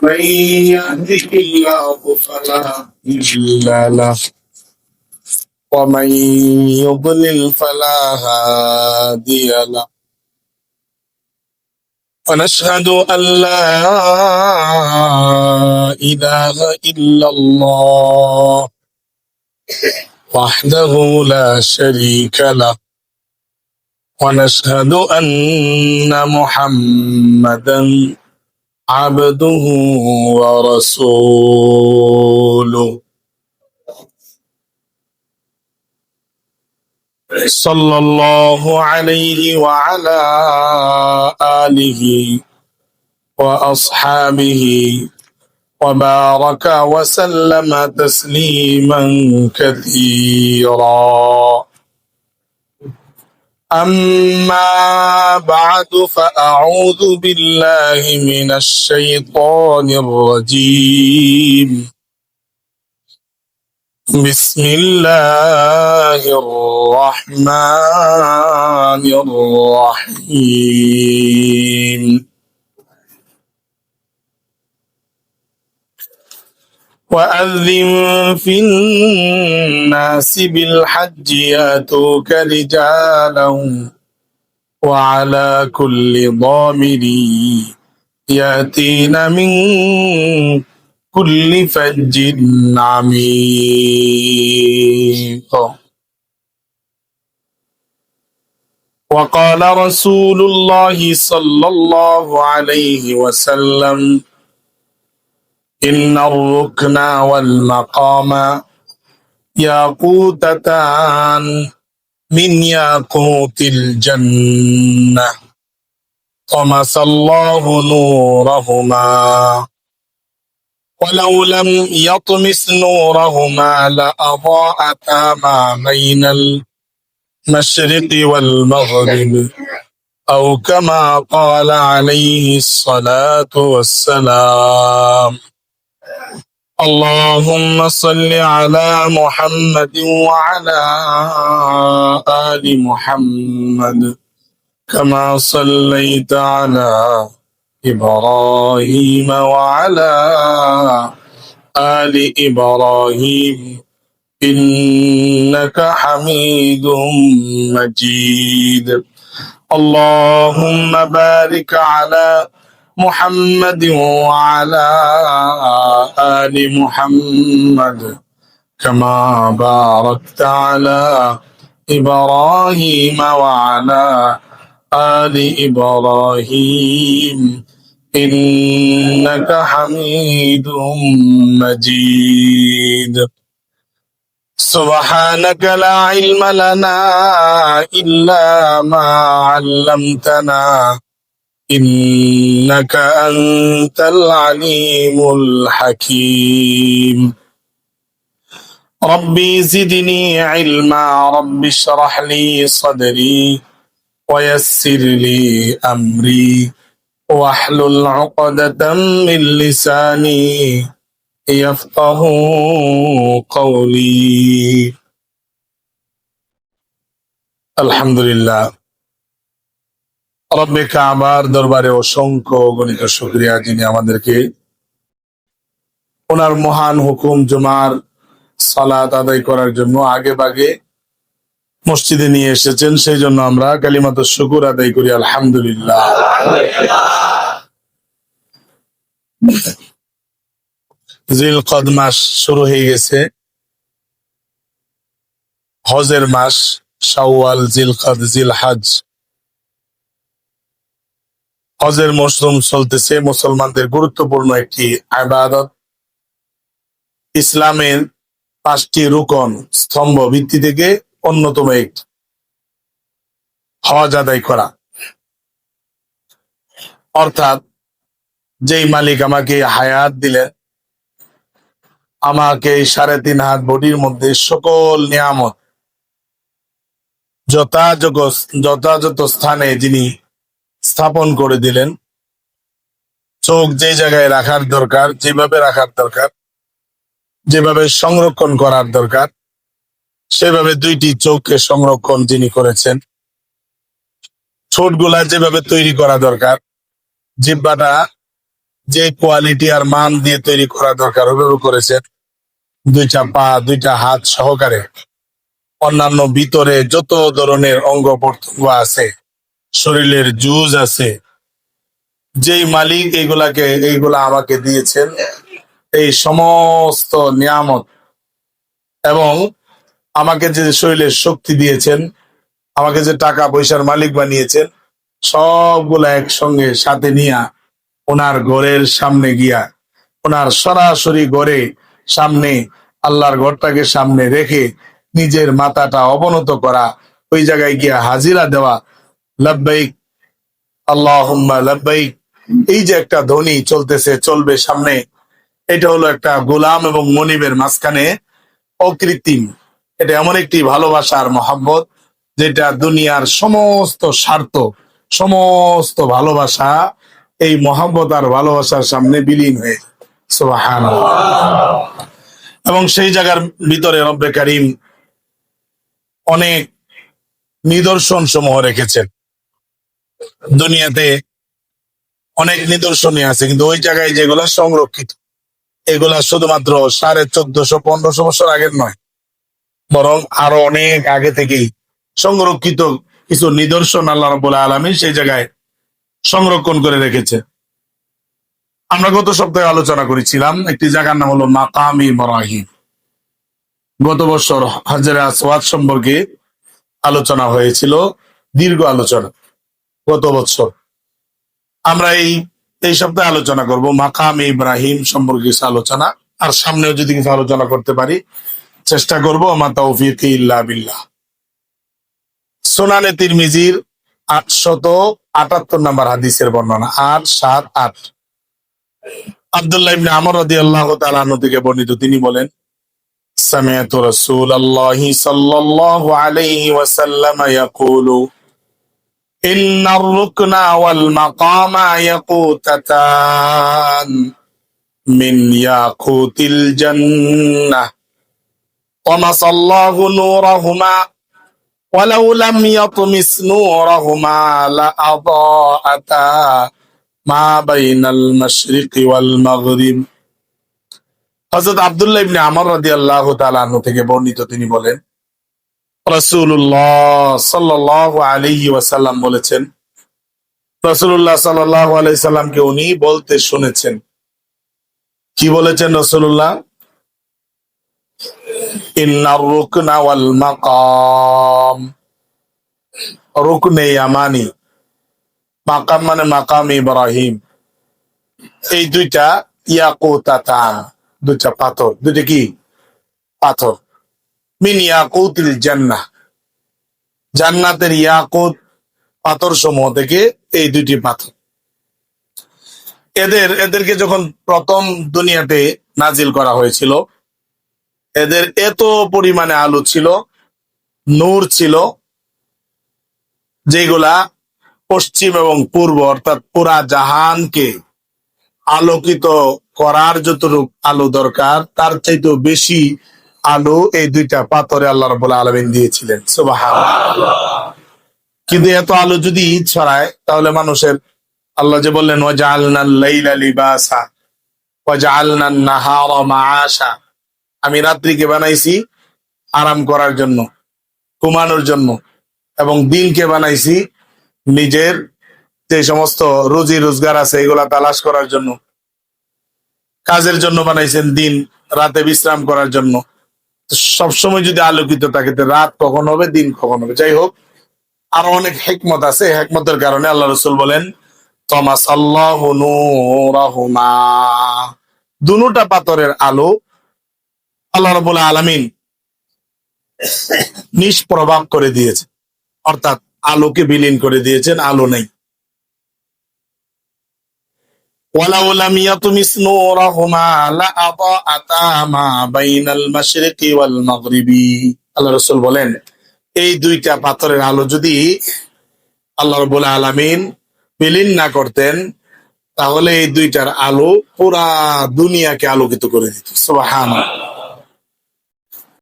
من يهده الله فلا مضل له ومن يضلل فلا هادي له ونشهد أن لا إله إلا الله وحده لا شريك له ونشهد أن محمدا عبده ورسوله صلى الله عليه وعلى آله وأصحابه وبارك وسلم تسليما كثيرا. أما بعد فأعوذ بالله من الشيطان الرجيم. بسم الله الرحمن الرحيم. وأذن في الناس بالحج يأتوك رجالا وعلى كل ضامر يأتين من كل فج عميق. وقال رسول الله صلى الله عليه وسلم إن الركن والمقام ياقوتتان من ياقوت الجنة طمس الله نورهما ولو لم يطمس نورهما لأضاءتا ما بين المشرق والمغرب أو كما قال عليه الصلاة والسلام. اللهم صل على محمد وعلى آل محمد كما صليت على إبراهيم وعلى آل إبراهيم إنك حميد مجيد. اللهم بارك على محمد وعلى آل محمد كما باركت على إبراهيم وعلى آل إبراهيم إنك حميد مجيد. سبحانك لا علم لنا إلا ما علمتنا إنك أنت العليم الحكيم. ربي زدني علما رب اشرح لي صدري ويسر لي أمري واحلل عقدة من لساني يفقه قولي. আলহামদুলিল্লাহ, রব্বে কাবার দরবারে অসংখ্য গণিত শুকরিয়া, যিনি আমাদেরকে ওনার মহান হুকুম জুমার সালাত আদায় করার জন্য আগে ভাগে মসজিদে নিয়ে এসেছেন। সেই জন্য আমরা কালিমাত শুকুর আদায় করি আলহামদুলিল্লাহ। জিলকদ মাস শুরু হয়ে গেছে, হজের মাস। শাওয়াল, জিলকদ, জিলহজ, হজের মৌসুম চলতেছে। মুসলমানদের গুরুত্বপূর্ণ একটি ইবাদত। ইসলামের 5টি রুকন স্তম্ভ ভিত্তি থেকে অন্যতম একটি হজ আদায় করা। অর্থাৎ যেই মালিক আমাকে হায়াত দিলেন, আমাকে 3.5 হাত বডির মধ্যে সকল নিয়ামত যথাযথ স্থানে যিনি স্থাপন করে দিলেন, চোখ যে জায়গায় রাখার দরকার, যেভাবে রাখার দরকার, যেভাবে সংরক্ষণ করার দরকার, সেভাবে 2টি চোখকে সংরক্ষণ যিনি করেছেন। ঠোঁটগুলা যেভাবে তৈরি করা দরকার, জিহ্বাটা যে কোয়ালিটি আর মান দিয়ে তৈরি করা দরকার ওইভাবে করেছেন। দুইটা পা, দুইটা হাত সহকারে অন্যান্য ভিতরে যত ধরনের অঙ্গ প্রত্যঙ্গ আছে, শরীরের জুজ আছে, যেই মালিক এইগুলা আমাকে দিয়েছেন, এই সমস্ত নিয়ামত এবং আমাকে যে শরীরের শক্তি দিয়েছেন, আমাকে যে টাকা পয়সার মালিক বানিয়েছেন, সবগুলা একসঙ্গে সাথে নিয়া ওনার ঘরের সামনে গিয়া, ওনার সরাসরি ঘরে সামনে, আল্লাহর ঘরটাকে সামনে রেখে নিজের মাথাটা অবনত করা, ওই জায়গায় গিয়া হাজিরা দেওয়া, লাব্বাইক আল্লাহুম্মা লাব্বাইক, এই যে একটা ধ্বনি চলতেছে, চলবে সামনে, এটা হলো একটা গোলাম এবং মনিবের মাঝখানে অকৃত্রিম, এটা এমন একটি ভালোবাসার মহাব্বত যেটা দুনিয়ার সমস্ত স্বার্থ, সমস্ত ভালোবাসা এই মহাব্বত আর ভালোবাসার সামনে বিলীন হয়ে যায়। সুবহানাল্লাহ। এবং সেই জায়গার ভিতরে রব্বে কারীম অনেক নিদর্শন সমূহ রেখেছেন। দুনিয়াতে অনেক নিদর্শনই আছে, কিন্তু ওই জায়গায় যেগুলা সংরক্ষিত, এগুলা শুধুমাত্র 1450-1500 বছর আগের নয়, বরং আরো অনেক আগে থেকেই সংরক্ষিত কিছু নিদর্শন আল্লাহ রাব্বুল আলামিন সেই জায়গায় সংরক্ষণ করে রেখেছে। আমরা গত সপ্তাহে আলোচনা করেছিলাম একটি জায়গার নাম হলো মাকাম ইব্রাহিম। গত বছর হাজরে আসওয়াদ সম্পর্কে আলোচনা হয়েছিল, দীর্ঘ আলোচনা গত বছর। আমরা এই সপ্তাহে আলোচনা করব মাকাম ইব্রাহিম সম্পর্কে কিছু আলোচনা, আর সামনেও যদি কিছু আলোচনা করতে পারি চেষ্টা করব। মা তাওফীকি ইল্লা বিল্লাহ। সুনানে তিরমিজির 878 নম্বর হাদিসের বর্ণনা, 878। আব্দুল্লাহ ইবনে আমর রাদিয়াল্লাহু তাআলা আনহু থেকে বর্ণিত, তিনি বলেন, সামিআতু রাসূলুল্লাহি সাল্লাল্লাহু আলাইহি ওয়াসাল্লাম ইয়াকুলু ইন্নার রুকনা ওয়াল মাকামা ইয়াকুতাতান মিন ইয়াকুতিল জান্নাহ ওয়া মাসাল্লাহু নূরাহুমা ওয়ালাউ লাম ইয়াতমিস নূরাহুমা লাআদাআতা মা বাইনাল মাশরিকি ওয়াল মাগরিব। হযরত আব্দুল্লাহ ইবনে আমর রাদিয়াল্লাহু তাআলা আনহু থেকে বর্ণিত, তিনি বলেন, রাসূলুল্লাহ সাল্লাল্লাহু আলাইহি ওয়াসাল্লাম বলেছেন, রাসূলুল্লাহ সাল্লাল্লাহু আলাইহি সাল্লামকে উনি বলতে শুনেছেন। কি বলেছেন রাসূলুল্লাহ? ইন্নার রুকনা ওয়াল মাকাম, রুকনে ইয়ামানি, মাকাম মানে মাকাম ইব্রাহিম, এই দুইটা ইয়াকুতাতান, দুইটা পাথর, দুইটা কি পাথর, মিন ইয়াকুতিল জান্নাহ, জান্নাতের ইয়াকুত পাথর সমূহ থেকে এই দুইটি পাথর। এদেরকে যখন প্রথম দুনিয়াতে নাজিল করা হয়েছিল, এদের এত পরিমাণে আলো ছিল, নূর ছিল, যেগুলা পশ্চিম এবং পূর্ব অর্থাৎ পুরা জাহানকে আলোকিত করার যতটুকু আলো দরকার তার চাইতে বেশি আলো এই দুইটা পাথরে আল্লাহ রাব্বুল আলামিন দিয়েছিলেন। সুবহানাল্লাহ। কিন্তু এত আলো যদি ছড়ায় তাহলে মানুষের, আল্লাহ যে বললেন ওয়াজআলনাল লাইলা লিবাসা ওয়াজআলনান নাহারা মাআশা, আমি রাত্রিকে বানাইছি আরাম করার জন্য, ঘুমানোর জন্য, এবং দিনকে বানাইছি নিজের যে সমস্ত রুজি রোজগার আছে এগুলা তালাশ করার জন্য, কাজের জন্য বানাইছেন দিন, রাতে বিশ্রাম করার জন্য। সবসময় যদি আলোকিত থাকে তো রাত কখন হবে, দিন কখন হবে। যাই হোক, আরো অনেক হিকমত আছে, হিকমতের কারণে আল্লাহ রাসূল বলেন, তামাসাল্লাহু নূরাহুমা, দুটা পাথরের আলো আল্লাহ রাব্বুল আলামিন নিষ্প্রভাব করে দিয়েছে, অর্থাৎ আলোকে বিলীন করে দিয়েছেন, আলো নেই। ওয়ালাউ লাম ইয়াতমিস নূরাহুমা লাআদাআতা মা বাইনাল মাশরিকি ওয়াল মাগরিবি। আল্লাহ রাসূল বলেন, এই দুইটা পাথরের আলো যদি আল্লাহ রাব্বুল আলামিন বিলীন না করতেন তাহলে এই দুইটার আলো পুরা দুনিয়াকে আলোকিত করে দিত। সুবহানাল্লাহ।